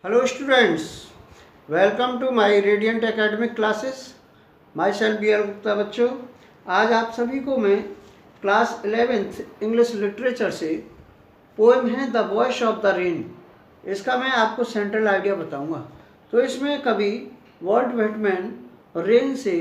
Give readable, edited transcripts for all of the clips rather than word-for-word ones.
Hello students, welcome to my Radiant Academic Classes. Myself B.R. Gupta बच्चों, आज आप सभी को मैं क्लास 11th इंग्लिश लिटरेचर से पोएम है the voice of the rain, इसका मैं आपको सेंट्रल आइडिया बताऊंगा। तो इसमें कवि वॉल्ट व्हिटमैन रेन से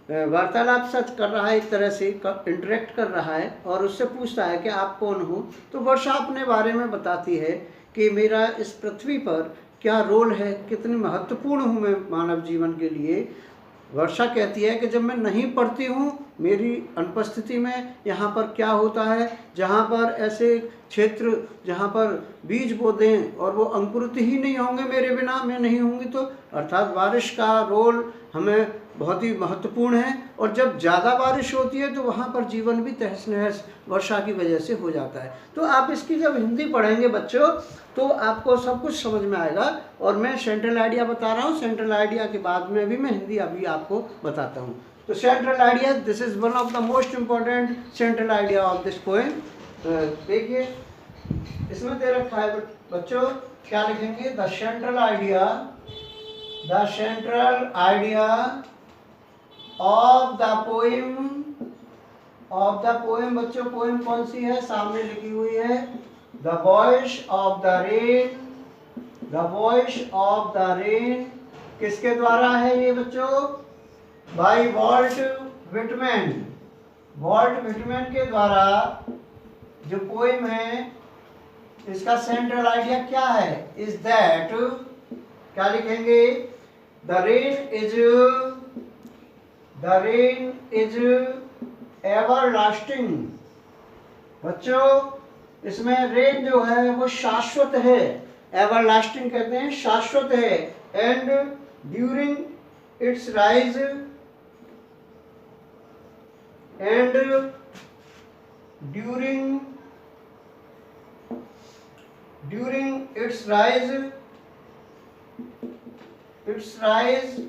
वार्तालाप सच कर रहा है, एक तरह से इंटरेक्ट कर रहा है और उससे पूछता है कि आप कौन हो। तो वर्षा अपने बारे में बताती है कि मेरा इस पृथ्वी पर क्या रोल है, कितनी महत्वपूर्ण हूँ मैं मानव जीवन के लिए। वर्षा कहती है कि जब मैं नहीं पढ़ती हूँ, मेरी अनुपस्थिति में यहाँ पर क्या होता है, जहाँ पर ऐसे क्षेत्र जहाँ पर बीज बो दें और वो अंकुरित ही नहीं होंगे मेरे बिना, मैं नहीं होंगी। तो अर्थात बारिश का रोल हमें बहुत ही महत्वपूर्ण है, और जब ज़्यादा बारिश होती है तो वहाँ पर जीवन भी तहस नहस वर्षा की वजह से हो जाता है। तो आप इसकी जब हिंदी पढ़ेंगे बच्चों तो आपको सब कुछ समझ में आएगा। और मैं सेंट्रल आइडिया बता रहा हूँ, सेंट्रल आइडिया के बाद में भी मैं हिंदी अभी आपको बताता हूँ। तो central idea, this is one of the most important central idea of this poem. देखिए इसमें दे रखा है बच्चों, क्या लिखेंगे? The central idea, the central idea of the poem, of the poem. बच्चों पोएम कौन सी है? सामने लिखी हुई है the voice of the rain, the voice of the rain. किसके द्वारा है ये बच्चों? By Walt Whitman. Walt Whitman के द्वारा जो पोएम है, इसका सेंट्रल आइडिया क्या है? इज दैट, क्या लिखेंगे? The rain is everlasting. बच्चों इसमें रेन जो है वो शाश्वत है, एवरलास्टिंग कहते हैं, शाश्वत है। And during its rise, and during its rise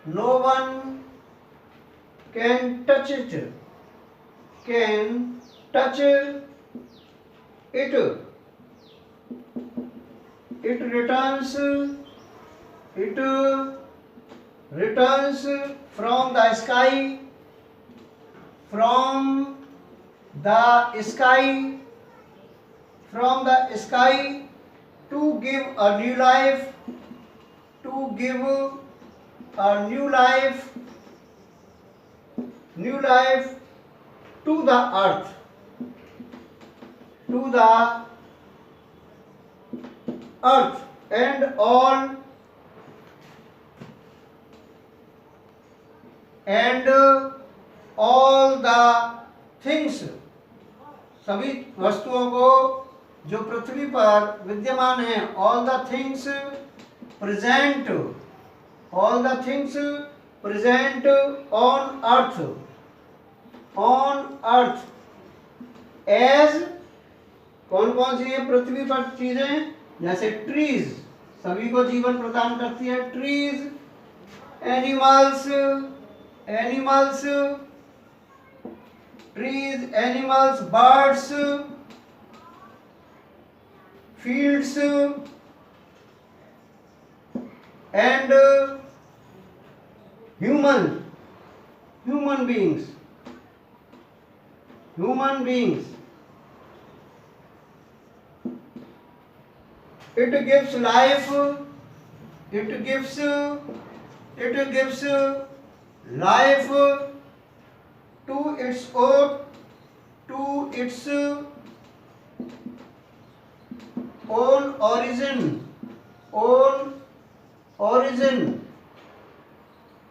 no one can touch it, it returns from the sky, to give a new life, to the earth, and all the things, सभी वस्तुओं को जो पृथ्वी पर विद्यमान है, all the things present on earth as, कौन कौन सी है पृथ्वी पर चीजें? जैसे ट्रीज, सभी को जीवन प्रदान करती है trees, animals, birds, fields and human beings. It gives life, life to its own origin,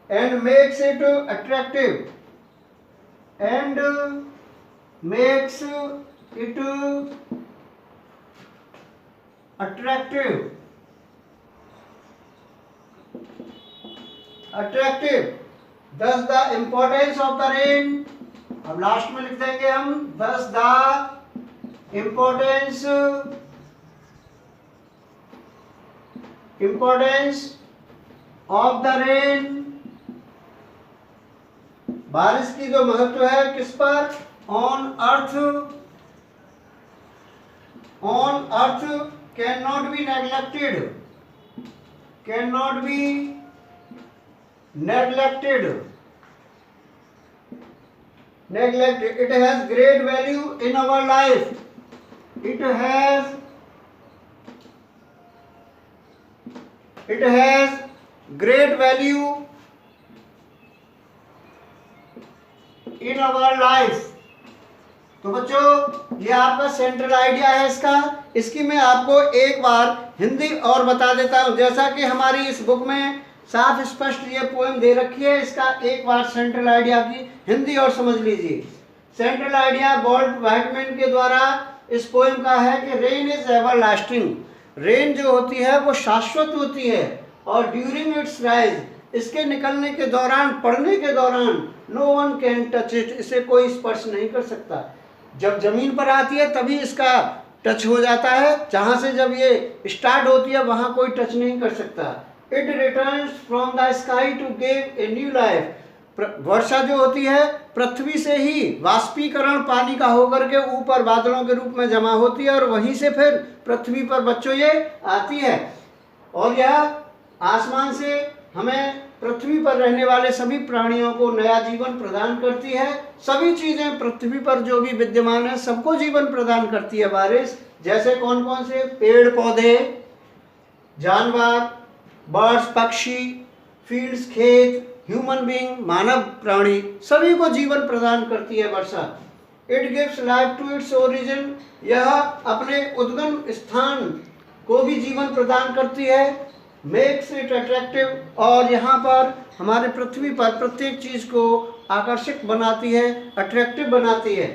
and makes it attractive, thus the importance of the rain। अब लास्ट में लिख देंगे हम thus the importance of the rain, बारिश की जो महत्व है किस पर? On earth can not be neglected, cannot be neglected. It has great value in our life. It has great value in our life. तो बच्चों ये आपका सेंट्रल आइडिया है इसकी मैं आपको एक बार हिंदी और बता देता हूँ। जैसा कि हमारी इस बुक में साफ स्पष्ट ये पोएम दे रखी है, इसका एक बार सेंट्रल आइडिया की हिंदी और समझ लीजिए। सेंट्रल आइडिया वॉल्ट व्हाइटमैन के द्वारा इस पोएम का है कि rain is ever lasting. Rain जो होती है वो शाश्वत होती है, और ड्यूरिंग इट्स राइज, इसके निकलने के दौरान, पड़ने के दौरान, no one can touch it, इसे कोई स्पर्श नहीं कर सकता। जब जमीन पर आती है तभी इसका टच हो जाता है, जहाँ से जब ये स्टार्ट होती है वहाँ कोई टच नहीं कर सकता। It returns from the sky to give a new life. वर्षा जो होती है पृथ्वी से ही वाष्पीकरण पानी का होकर के ऊपर बादलों के रूप में जमा होती है, और वहीं से फिर पृथ्वी पर बच्चों ये आती है, और यह आसमान से हमें पृथ्वी पर रहने वाले सभी प्राणियों को नया जीवन प्रदान करती है। सभी चीज़ें पृथ्वी पर जो भी विद्यमान है सबको जीवन प्रदान करती है बारिश। जैसे कौन कौन से? पेड़ पौधे, जानवर, बर्ड्स पक्षी, फील्ड्स खेत, ह्यूमन बीइंग मानव प्राणी, सभी को जीवन प्रदान करती है वर्षा। It gives life to its origin, यह अपने उद्गम स्थान को भी जीवन प्रदान करती है। मेक्स इट अट्रैक्टिव, और यहाँ पर हमारे पृथ्वी पर प्रत्येक चीज़ को आकर्षक बनाती है, अट्रैक्टिव बनाती है।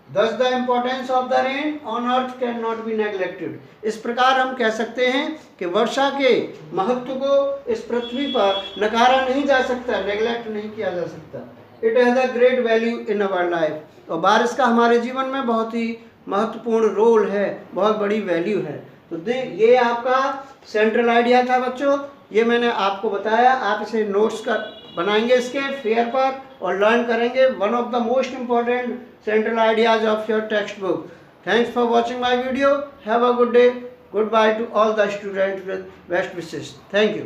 Thus the importance of the rain on earth cannot be neglected. इस प्रकार हम कह सकते हैं कि वर्षा के महत्व को इस पृथ्वी पर नकारा नहीं जा सकता, नेगलेक्ट नहीं किया जा सकता। It has a great value in our life. और बारिश का हमारे जीवन में बहुत ही महत्वपूर्ण रोल है, बहुत बड़ी वैल्यू है। तो ये आपका सेंट्रल आइडिया था बच्चों, ये मैंने आपको बताया। आप इसे नोट्स का बनाएंगे इसके फेयर पर और लर्न करेंगे। One of the most important central ideas of your text book. Thanks for watching my video. Have a good day. Good by two all the students with best wishes. Thank you.